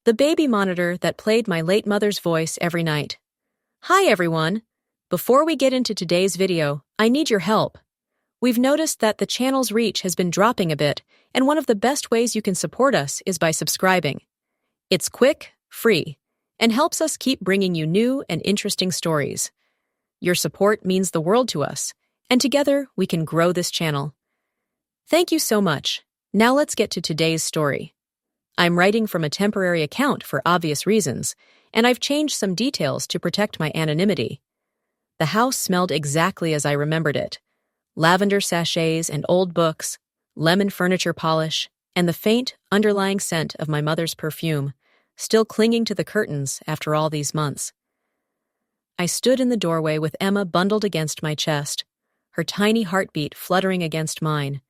the baby monitor that played my late mother's voice every night. Hi everyone! Before we get into today's video, I need your help. We've noticed that the channel's reach has been dropping a bit, and one of the best ways you can support us is by subscribing. It's quick, free, and helps us keep bringing you new and interesting stories. Your support means the world to us, and together we can grow this channel. Thank you so much. Now let's get to today's story. I'm writing from a temporary account for obvious reasons, and I've changed some details to protect my anonymity. The house smelled exactly as I remembered it. Lavender sachets and old books, lemon furniture polish, and the faint, underlying scent of my mother's perfume, still clinging to the curtains after all these months. I stood in the doorway with Emma bundled against my chest, her tiny heartbeat fluttering against mine,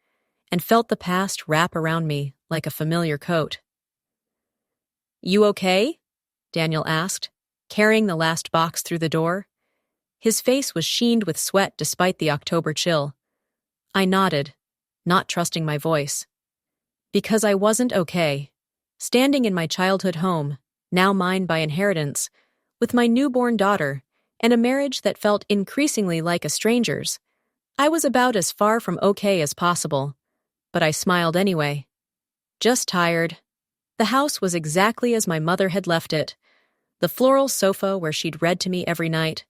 and felt the past wrap around me like a familiar coat. "You okay?" Daniel asked, carrying the last box through the door. His face was sheened with sweat despite the October chill. I nodded, not trusting my voice. Because I wasn't okay. Standing in my childhood home, now mine by inheritance, with my newborn daughter, and a marriage that felt increasingly like a stranger's, I was about as far from okay as possible. But I smiled anyway. Just tired. The house was exactly as my mother had left it. The floral sofa where she'd read to me every night.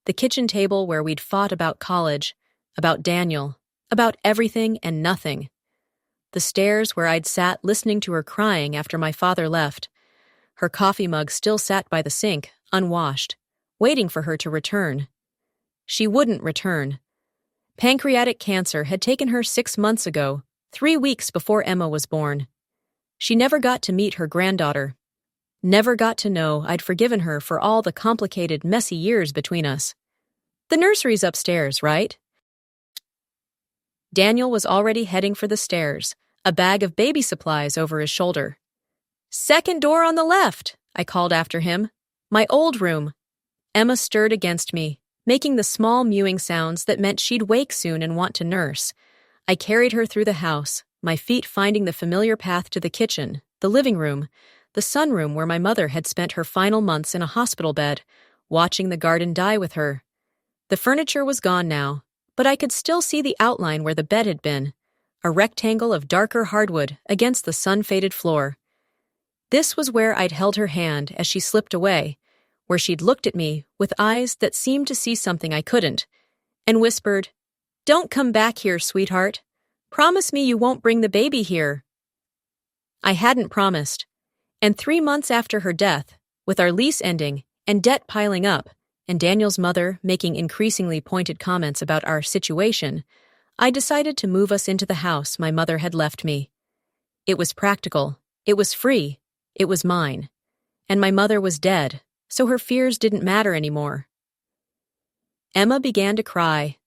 The kitchen table where we'd fought about college, about Daniel, about everything and nothing. The stairs where I'd sat listening to her crying after my father left. Her coffee mug still sat by the sink, unwashed, waiting for her to return. She wouldn't return. Pancreatic cancer had taken her 6 months ago, 3 weeks before Emma was born. She never got to meet her granddaughter. Never got to know I'd forgiven her for all the complicated, messy years between us. The nursery's upstairs, right? Daniel was already heading for the stairs, a bag of baby supplies over his shoulder. "Second door on the left," I called after him. "My old room." Emma stirred against me, making the small mewing sounds that meant she'd wake soon and want to nurse. I carried her through the house, my feet finding the familiar path to the kitchen, the living room, the sunroom where my mother had spent her final months in a hospital bed, watching the garden die with her. The furniture was gone now, but I could still see the outline where the bed had been, a rectangle of darker hardwood against the sun-faded floor. This was where I'd held her hand as she slipped away, where she'd looked at me with eyes that seemed to see something I couldn't, and whispered, "Don't come back here, sweetheart. Promise me you won't bring the baby here." I hadn't promised. And 3 months after her death, with our lease ending and debt piling up, and Daniel's mother making increasingly pointed comments about our situation, I decided to move us into the house my mother had left me. It was practical, it was free, it was mine. And my mother was dead, so her fears didn't matter anymore. Emma began to cry,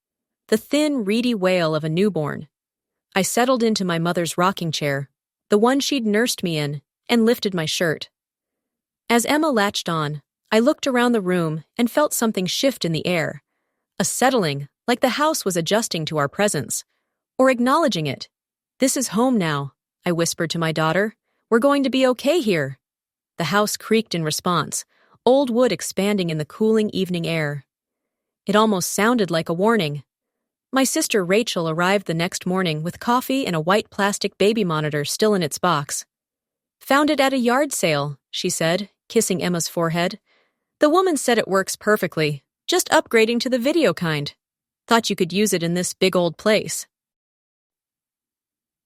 the thin, reedy wail of a newborn. I settled into my mother's rocking chair, the one she'd nursed me in, and lifted my shirt. As Emma latched on, I looked around the room and felt something shift in the air. A settling, like the house was adjusting to our presence, or acknowledging it. "This is home now," I whispered to my daughter. "We're going to be okay here." The house creaked in response, old wood expanding in the cooling evening air. It almost sounded like a warning. My sister Rachel arrived the next morning with coffee and a white plastic baby monitor still in its box. "Found it at a yard sale," she said, kissing Emma's forehead. "The woman said it works perfectly, just upgrading to the video kind. Thought you could use it in this big old place."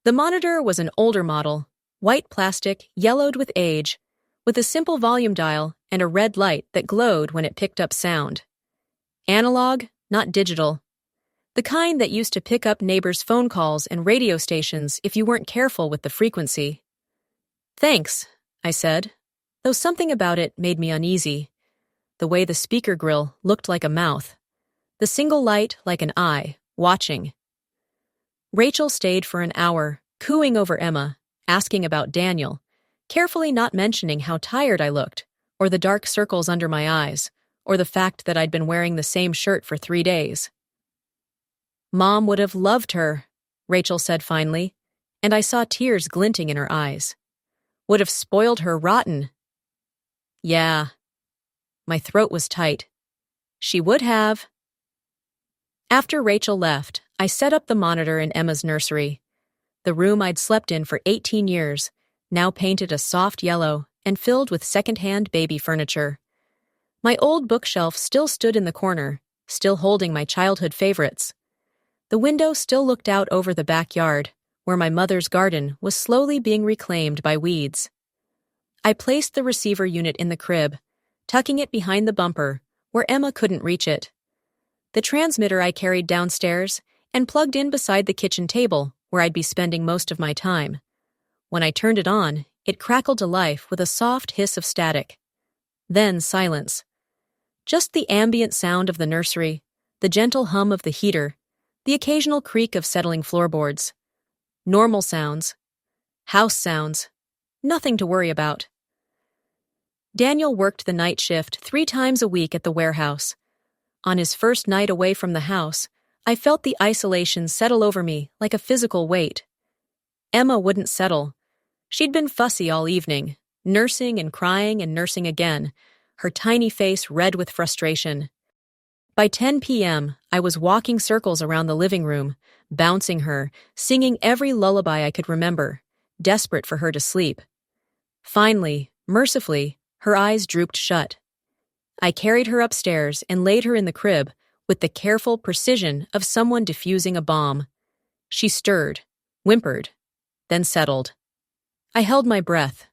The monitor was an older model, white plastic, yellowed with age, with a simple volume dial and a red light that glowed when it picked up sound. Analog, not digital. The kind that used to pick up neighbors' phone calls and radio stations if you weren't careful with the frequency. "Thanks," I said, though something about it made me uneasy. The way the speaker grill looked like a mouth, the single light like an eye, watching. Rachel stayed for an hour, cooing over Emma, asking about Daniel, carefully not mentioning how tired I looked, or the dark circles under my eyes, or the fact that I'd been wearing the same shirt for 3 days. "Mom would have loved her," Rachel said finally, and I saw tears glinting in her eyes. "Would have spoiled her rotten," Yeah. My throat was tight. She would have. After Rachel left, I set up the monitor in Emma's nursery. The room I'd slept in for 18 years, now painted a soft yellow and filled with second-hand baby furniture. My old bookshelf still stood in the corner, still holding my childhood favorites. The window still looked out over the backyard, where my mother's garden was slowly being reclaimed by weeds. I placed the receiver unit in the crib, tucking it behind the bumper, where Emma couldn't reach it. The transmitter I carried downstairs and plugged in beside the kitchen table, where I'd be spending most of my time. When I turned it on, it crackled to life with a soft hiss of static. Then silence. Just the ambient sound of the nursery, the gentle hum of the heater, the occasional creak of settling floorboards. Normal sounds. House sounds. Nothing to worry about. Daniel worked the night shift 3 times a week at the warehouse. On his first night away from the house, I felt the isolation settle over me like a physical weight. Emma wouldn't settle. She'd been fussy all evening, nursing and crying and nursing again, her tiny face red with frustration. By 10 p.m., I was walking circles around the living room, bouncing her, singing every lullaby I could remember, desperate for her to sleep. Finally, mercifully, her eyes drooped shut. I carried her upstairs and laid her in the crib with the careful precision of someone defusing a bomb. She stirred, whimpered, then settled. I held my breath.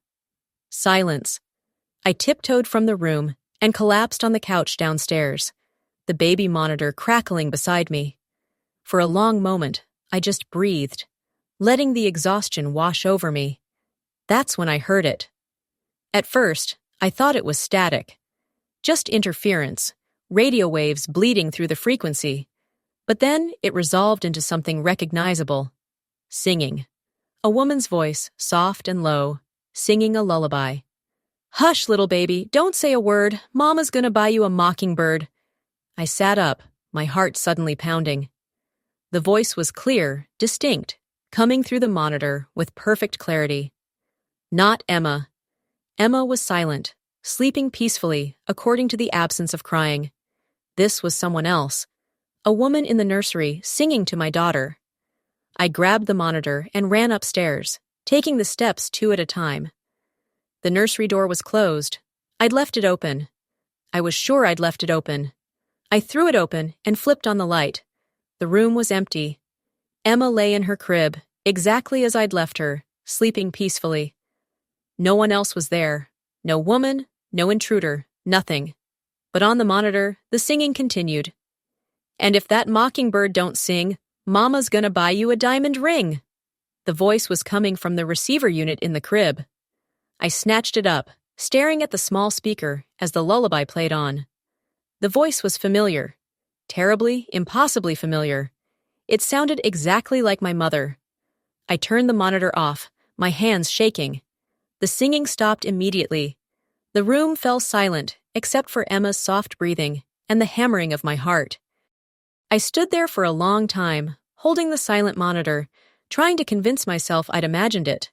Silence. I tiptoed from the room and collapsed on the couch downstairs, the baby monitor crackling beside me. For a long moment, I just breathed, letting the exhaustion wash over me. That's when I heard it. At first, I thought it was static. Just interference, radio waves bleeding through the frequency. But then it resolved into something recognizable. Singing. A woman's voice, soft and low, singing a lullaby. "Hush, little baby, don't say a word. Mama's gonna buy you a mockingbird." I sat up, my heart suddenly pounding. The voice was clear, distinct, coming through the monitor with perfect clarity. Not Emma. Emma was silent, sleeping peacefully, according to the absence of crying. This was someone else, a woman in the nursery singing to my daughter. I grabbed the monitor and ran upstairs, taking the steps 2 at a time. The nursery door was closed. I'd left it open. I was sure I'd left it open. I threw it open and flipped on the light. The room was empty. Emma lay in her crib, exactly as I'd left her, sleeping peacefully. No one else was there. No woman, no intruder, nothing. But on the monitor, the singing continued. "And if that mockingbird don't sing, Mama's gonna buy you a diamond ring." The voice was coming from the receiver unit in the crib. I snatched it up, staring at the small speaker as the lullaby played on. The voice was familiar. Terribly, impossibly familiar. It sounded exactly like my mother. I turned the monitor off, my hands shaking. The singing stopped immediately. The room fell silent, except for Emma's soft breathing and the hammering of my heart. I stood there for a long time, holding the silent monitor, trying to convince myself I'd imagined it.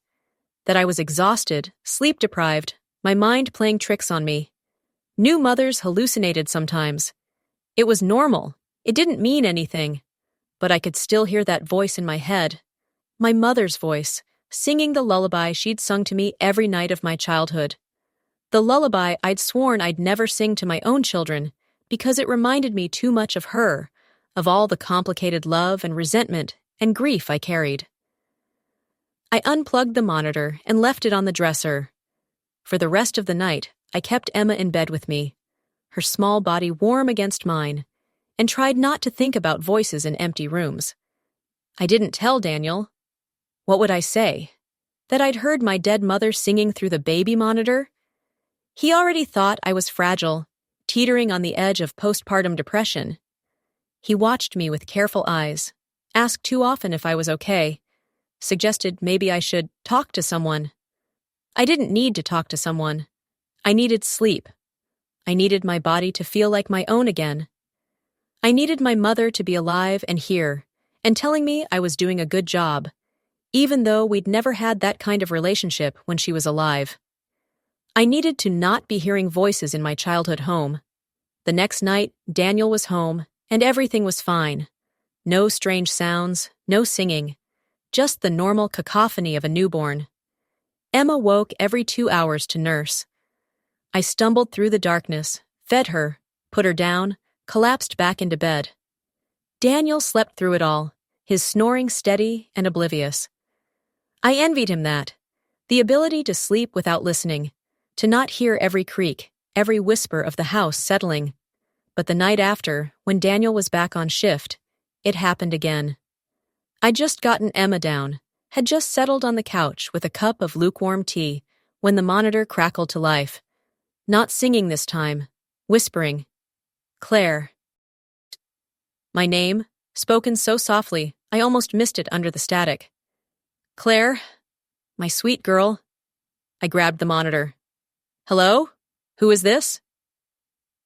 That I was exhausted, sleep-deprived, my mind playing tricks on me. New mothers hallucinated sometimes. It was normal. It didn't mean anything. But I could still hear that voice in my head. My mother's voice, singing the lullaby she'd sung to me every night of my childhood. The lullaby I'd sworn I'd never sing to my own children because it reminded me too much of her, of all the complicated love and resentment and grief I carried. I unplugged the monitor and left it on the dresser. For the rest of the night, I kept Emma in bed with me, her small body warm against mine, and tried not to think about voices in empty rooms. I didn't tell Daniel. What would I say? That I'd heard my dead mother singing through the baby monitor? He already thought I was fragile, teetering on the edge of postpartum depression. He watched me with careful eyes, asked too often if I was okay, suggested maybe I should talk to someone. I didn't need to talk to someone. I needed sleep. I needed my body to feel like my own again. I needed my mother to be alive and here, and telling me I was doing a good job, even though we'd never had that kind of relationship when she was alive. I needed to not be hearing voices in my childhood home. The next night, Daniel was home, and everything was fine. No strange sounds, no singing, just the normal cacophony of a newborn. Emma woke every 2 hours to nurse. I stumbled through the darkness, fed her, put her down, collapsed back into bed. Daniel slept through it all, his snoring steady and oblivious. I envied him that. The ability to sleep without listening, to not hear every creak, every whisper of the house settling. But the night after, when Daniel was back on shift, it happened again. I'd just gotten Emma down, had just settled on the couch with a cup of lukewarm tea, when the monitor crackled to life. Not singing this time, whispering, "Claire." My name, spoken so softly, I almost missed it under the static. "Claire, my sweet girl." I grabbed the monitor. "Hello? Who is this?"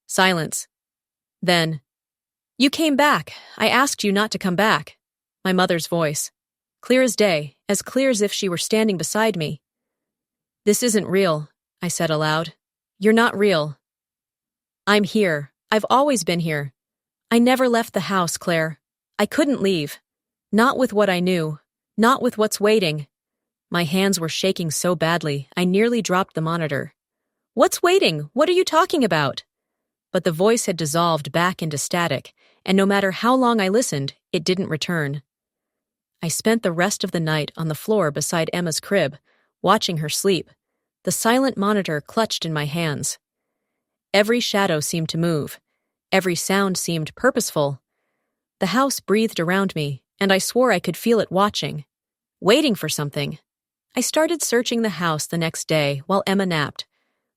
Silence. Then, "You came back. I asked you not to come back." My mother's voice. Clear as day, as clear as if she were standing beside me. "This isn't real," I said aloud. "You're not real." "I'm here. I've always been here. I never left the house, Claire. I couldn't leave. Not with what I knew. Not with what's waiting." My hands were shaking so badly, I nearly dropped the monitor. "What's waiting? What are you talking about?" But the voice had dissolved back into static, and no matter how long I listened, it didn't return. I spent the rest of the night on the floor beside Emma's crib, watching her sleep, the silent monitor clutched in my hands. Every shadow seemed to move. Every sound seemed purposeful. The house breathed around me, and I swore I could feel it watching, waiting for something. I started searching the house the next day while Emma napped.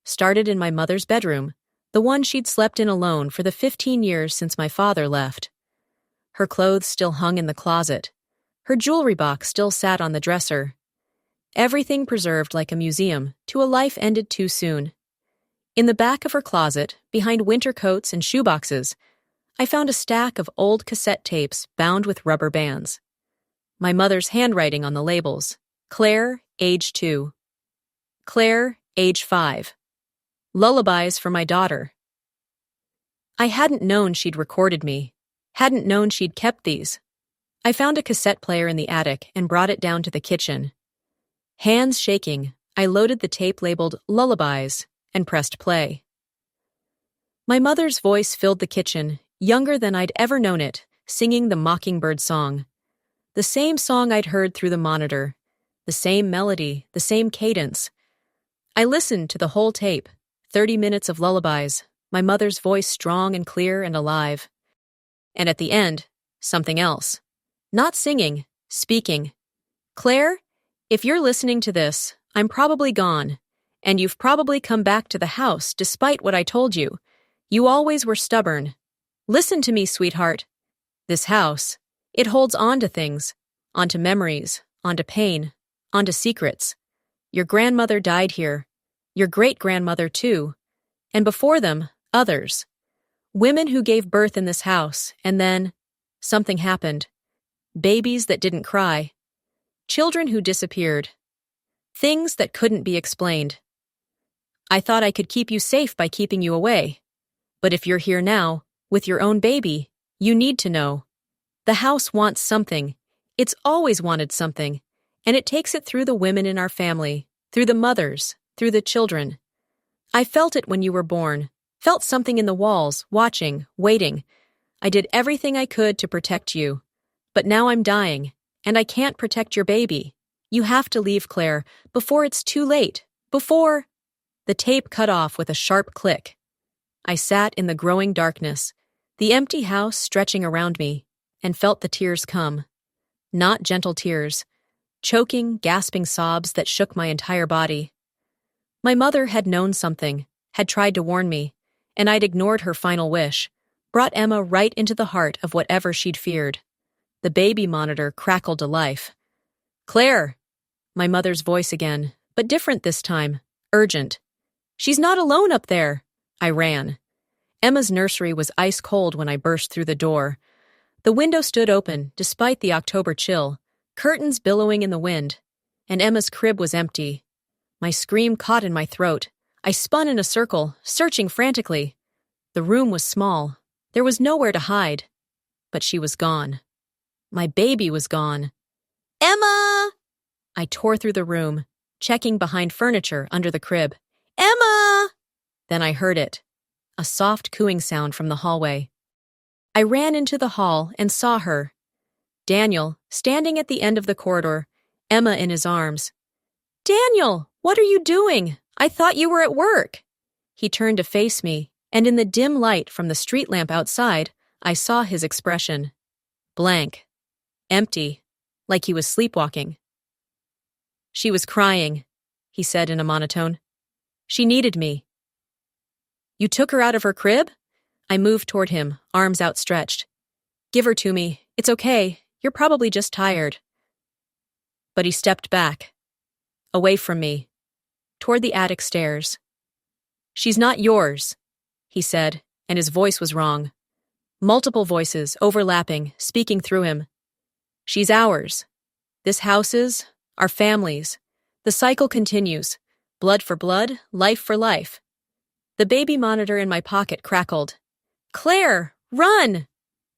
Started in my mother's bedroom, the one she'd slept in alone for the 15 years since my father left. Her clothes still hung in the closet. Her jewelry box still sat on the dresser. Everything preserved like a museum to a life ended too soon. In the back of her closet, behind winter coats and shoeboxes, I found a stack of old cassette tapes bound with rubber bands. My mother's handwriting on the labels. Claire, age 2. Claire, age 5. Lullabies for my daughter. I hadn't known she'd recorded me, hadn't known she'd kept these. I found a cassette player in the attic and brought it down to the kitchen. Hands shaking, I loaded the tape labeled Lullabies and pressed play. My mother's voice filled the kitchen, younger than I'd ever known it, singing the Mockingbird song. The same song I'd heard through the monitor, the same melody, the same cadence. I listened to the whole tape, 30 minutes of lullabies, my mother's voice strong and clear and alive. And at the end, something else. Not singing, speaking. "Claire, if you're listening to this, I'm probably gone, and you've probably come back to the house despite what I told you. You always were stubborn. Listen to me, sweetheart. This house, it holds on to things, onto memories, onto pain, onto secrets. Your grandmother died here, your great-grandmother too, and before them, others. Women who gave birth in this house, and then something happened. Babies that didn't cry. Children who disappeared. Things that couldn't be explained. I thought I could keep you safe by keeping you away. But if you're here now, with your own baby, you need to know. The house wants something. It's always wanted something. And it takes it through the women in our family, through the mothers, through the children. I felt it when you were born, felt something in the walls, watching, waiting. I did everything I could to protect you. But now I'm dying, and I can't protect your baby. You have to leave, Claire, before it's too late, before— The tape cut off with a sharp click. I sat in the growing darkness, the empty house stretching around me, and felt the tears come. Not gentle tears, choking, gasping sobs that shook my entire body. My mother had known something, had tried to warn me, and I'd ignored her final wish, brought Emma right into the heart of whatever she'd feared. The baby monitor crackled to life. "Claire!" My mother's voice again, but different this time, urgent. "She's not alone up there!" I ran. Emma's nursery was ice cold when I burst through the door. The window stood open, despite the October chill, curtains billowing in the wind, and Emma's crib was empty. My scream caught in my throat. I spun in a circle, searching frantically. The room was small. There was nowhere to hide. But she was gone. My baby was gone. Emma! I tore through the room, checking behind furniture under the crib. Emma! Then I heard it. A soft cooing sound from the hallway. I ran into the hall and saw her. Daniel, standing at the end of the corridor, Emma in his arms. Daniel, what are you doing? I thought you were at work. He turned to face me, and in the dim light from the street lamp outside, I saw his expression. Blank. Empty. Like he was sleepwalking. She was crying, he said in a monotone. She needed me. You took her out of her crib? I moved toward him, arms outstretched. Give her to me. It's okay. You're probably just tired. But he stepped back. Away from me. Toward the attic stairs. She's not yours, he said, and his voice was wrong. Multiple voices, overlapping, speaking through him. She's ours. This house's, our family's. The cycle continues. Blood for blood, life for life. The baby monitor in my pocket crackled. Claire, run!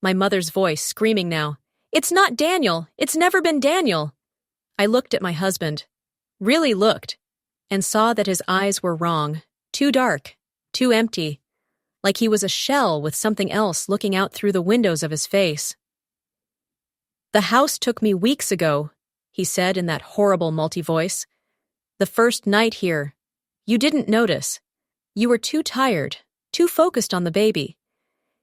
My mother's voice screaming now. It's not Daniel. It's never been Daniel. I looked at my husband. Really looked. And saw that his eyes were wrong. Too dark. Too empty. Like he was a shell with something else looking out through the windows of his face. The house took me weeks ago, he said in that horrible multi-voice. The first night here. You didn't notice. You were too tired, too focused on the baby.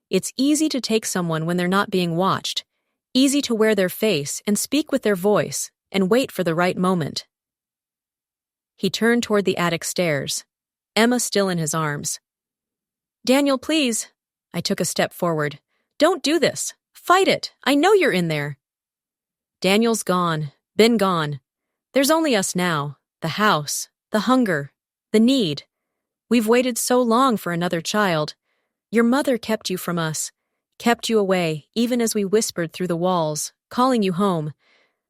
It's easy to take someone when they're not being watched, easy to wear their face and speak with their voice and wait for the right moment. He turned toward the attic stairs, Emma still in his arms. Daniel, please. I took a step forward. Don't do this. Fight it. I know you're in there. Daniel's gone, been gone. There's only us now, the house, the hunger, the need. We've waited so long for another child. Your mother kept you from us, kept you away, even as we whispered through the walls, calling you home.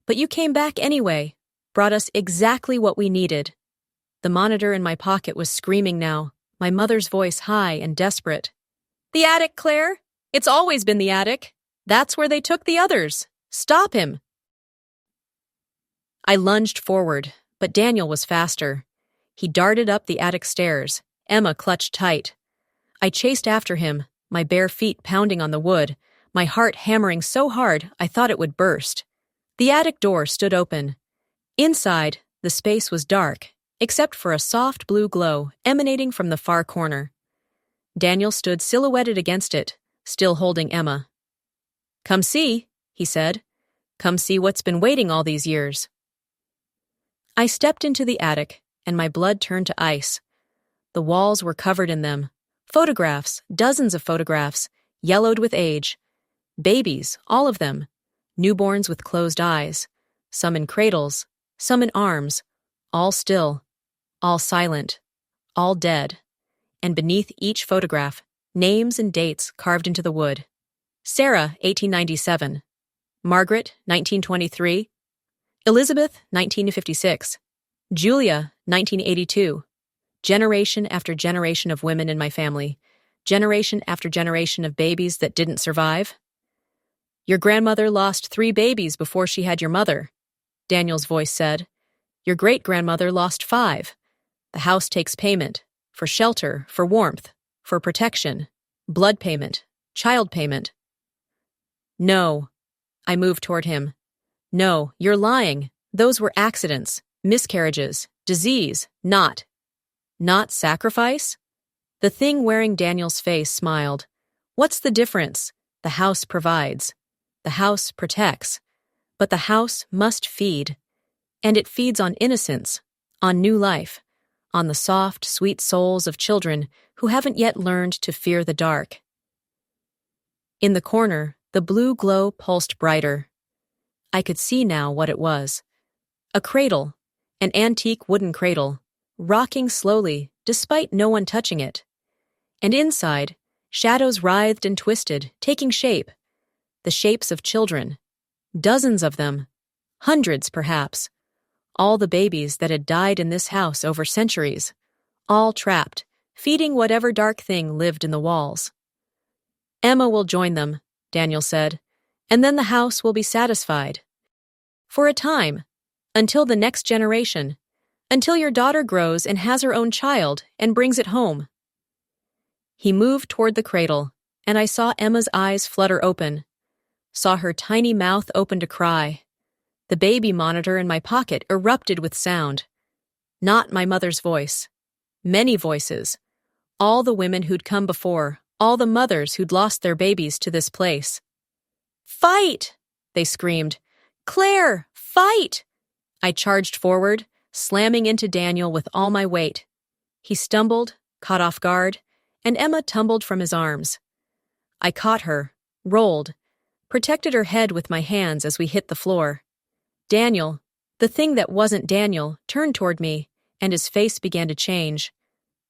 But you came back anyway, brought us exactly what we needed. The monitor in my pocket was screaming now, my mother's voice high and desperate. The attic, Claire! It's always been the attic. That's where they took the others. Stop him! I lunged forward, but Daniel was faster. He darted up the attic stairs. Emma clutched tight. I chased after him, my bare feet pounding on the wood, my heart hammering so hard I thought it would burst. The attic door stood open. Inside, the space was dark, except for a soft blue glow emanating from the far corner. Daniel stood silhouetted against it, still holding Emma. Come see, he said. Come see what's been waiting all these years. I stepped into the attic, and my blood turned to ice. The walls were covered in them. Photographs, dozens of photographs, yellowed with age. Babies, all of them. Newborns with closed eyes. Some in cradles, some in arms. All still. All silent. All dead. And beneath each photograph, names and dates carved into the wood. Sarah, 1897. Margaret, 1923. Elizabeth, 1956. Julia, 1982. Generation after generation of women in my family. Generation after generation of babies that didn't survive. Your grandmother lost 3 babies before she had your mother, Daniel's voice said. Your great-grandmother lost 5. The house takes payment. For shelter, for warmth, for protection. Blood payment. Child payment. No. I moved toward him. No, you're lying. Those were accidents, miscarriages, disease, not sacrifice? The thing wearing Daniel's face smiled. What's the difference? The house provides. The house protects. But the house must feed. And it feeds on innocence, on new life, on the soft, sweet souls of children who haven't yet learned to fear the dark. In the corner, the blue glow pulsed brighter. I could see now what it was. A cradle, an antique wooden cradle, rocking slowly despite no one touching it. And inside, shadows writhed and twisted, taking shape. The shapes of children. Dozens of them. Hundreds, perhaps. All the babies that had died in this house over centuries. all trapped, feeding whatever dark thing lived in the walls. Emma will join them, Daniel said, and then the house will be satisfied. For a time, until the next generation, until your daughter grows and has her own child and brings it home. He moved toward the cradle, and I saw Emma's eyes flutter open, saw her tiny mouth open to cry. The baby monitor in my pocket erupted with sound. Not my mother's voice. Many voices. All the women who'd come before, all the mothers who'd lost their babies to this place. "Fight!" they screamed. "Claire, fight!" I charged forward, slamming into Daniel with all my weight. He stumbled, caught off guard, and Emma tumbled from his arms. I caught her, rolled, protected her head with my hands as we hit the floor. Daniel, the thing that wasn't Daniel, turned toward me, and his face began to change.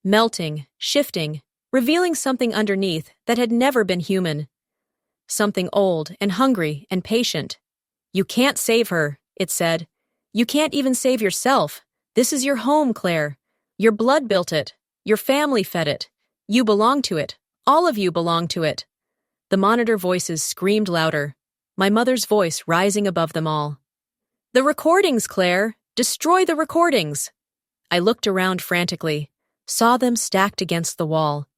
Melting, shifting, revealing something underneath that had never been human. Something old and hungry and patient. "You can't save her," it said. "You can't even save yourself. This is your home, Claire. Your blood built it. Your family fed it. You belong to it. All of you belong to it." The monitor voices screamed louder, my mother's voice rising above them all. "The recordings, Claire! Destroy the recordings!" I looked around frantically, saw them stacked against the wall.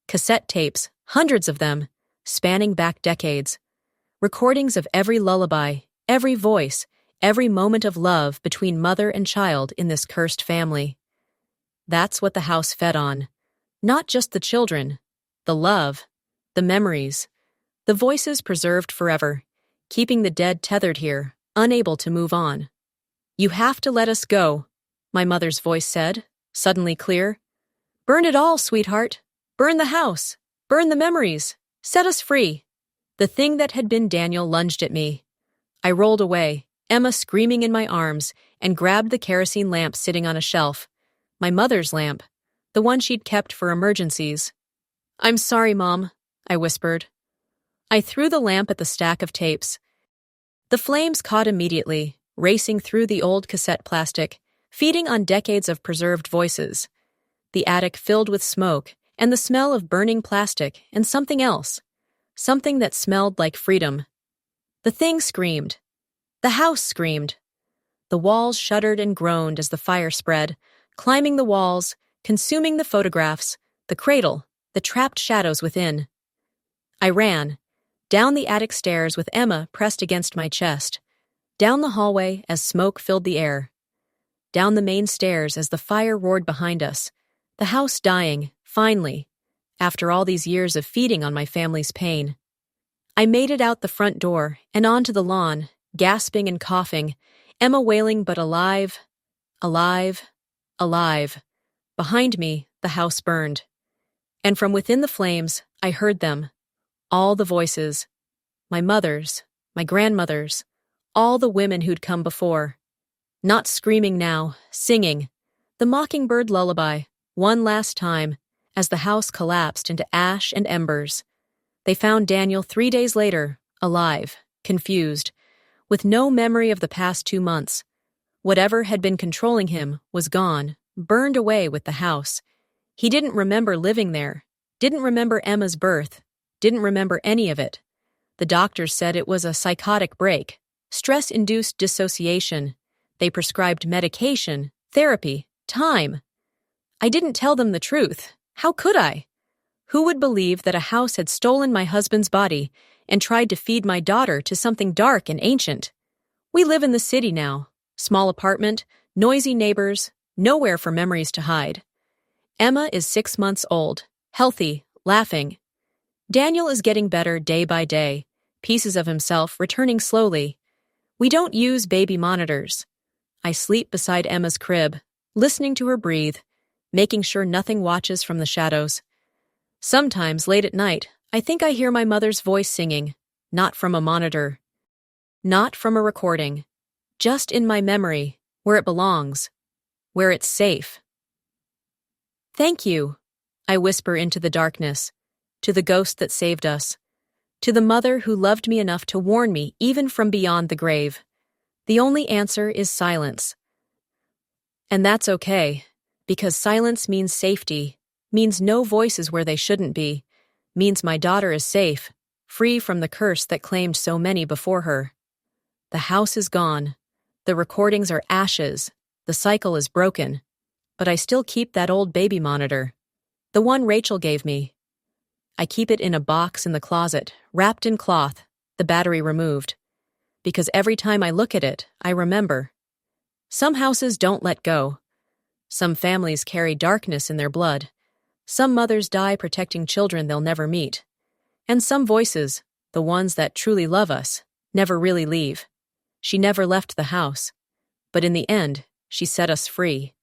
Cassette tapes, hundreds of them, spanning back decades. Recordings of every lullaby, every voice, every moment of love between mother and child in this cursed family. That's what the house fed on. Not just the children, the love, the memories, the voices preserved forever, keeping the dead tethered here, unable to move on. "You have to let us go," my mother's voice said, suddenly clear. "Burn it all, sweetheart. Burn the house. Burn the memories. Set us free." The thing that had been Daniel lunged at me. I rolled away, Emma screaming in my arms, and grabbed the kerosene lamp sitting on a shelf. My mother's lamp, the one she'd kept for emergencies. "I'm sorry, Mom," I whispered. I threw the lamp at the stack of tapes. The flames caught immediately, racing through the old cassette plastic, feeding on decades of preserved voices. The attic filled with smoke and the smell of burning plastic and something else, something that smelled like freedom. The thing screamed. The house screamed. The walls shuddered and groaned as the fire spread, climbing the walls, consuming the photographs, the cradle, the trapped shadows within. I ran, down the attic stairs with Emma pressed against my chest, down the hallway as smoke filled the air, down the main stairs as the fire roared behind us, the house dying, finally, after all these years of feeding on my family's pain. I made it out the front door and onto the lawn, gasping and coughing, Emma wailing but alive, alive, alive. Behind me, the house burned. And from within the flames, I heard them, all the voices, my mother's, my grandmother's, all the women who'd come before. Not screaming now, singing, the mockingbird lullaby, one last time, as the house collapsed into ash and embers. They found Daniel 3 days later, alive, confused, with no memory of the past 2 months. Whatever had been controlling him was gone, burned away with the house. He didn't remember living there, didn't remember Emma's birth, didn't remember any of it. The doctors said it was a psychotic break, stress-induced dissociation. They prescribed medication, therapy, time. I didn't tell them the truth. How could I? Who would believe that a house had stolen my husband's body and tried to feed my daughter to something dark and ancient? We live in the city now. Small apartment, noisy neighbors, nowhere for memories to hide. Emma is 6 months old, healthy, laughing. Daniel is getting better day by day, pieces of himself returning slowly. We don't use baby monitors. I sleep beside Emma's crib, listening to her breathe, making sure nothing watches from the shadows. Sometimes, late at night, I think I hear my mother's voice singing, not from a monitor, not from a recording, just in my memory, where it belongs, where it's safe. "Thank you," I whisper into the darkness, to the ghost that saved us, to the mother who loved me enough to warn me even from beyond the grave. The only answer is silence. And that's okay, Because silence means safety, means no voices where they shouldn't be, means my daughter is safe, free from the curse that claimed so many before her. The house is gone. The recordings are ashes. The cycle is broken. But I still keep that old baby monitor. The one Rachel gave me. I keep it in a box in the closet, wrapped in cloth, the battery removed. Because every time I look at it, I remember. Some houses don't let go. Some families carry darkness in their blood. Some mothers die protecting children they'll never meet. And some voices, the ones that truly love us, never really leave. She never left the house. But in the end, she set us free.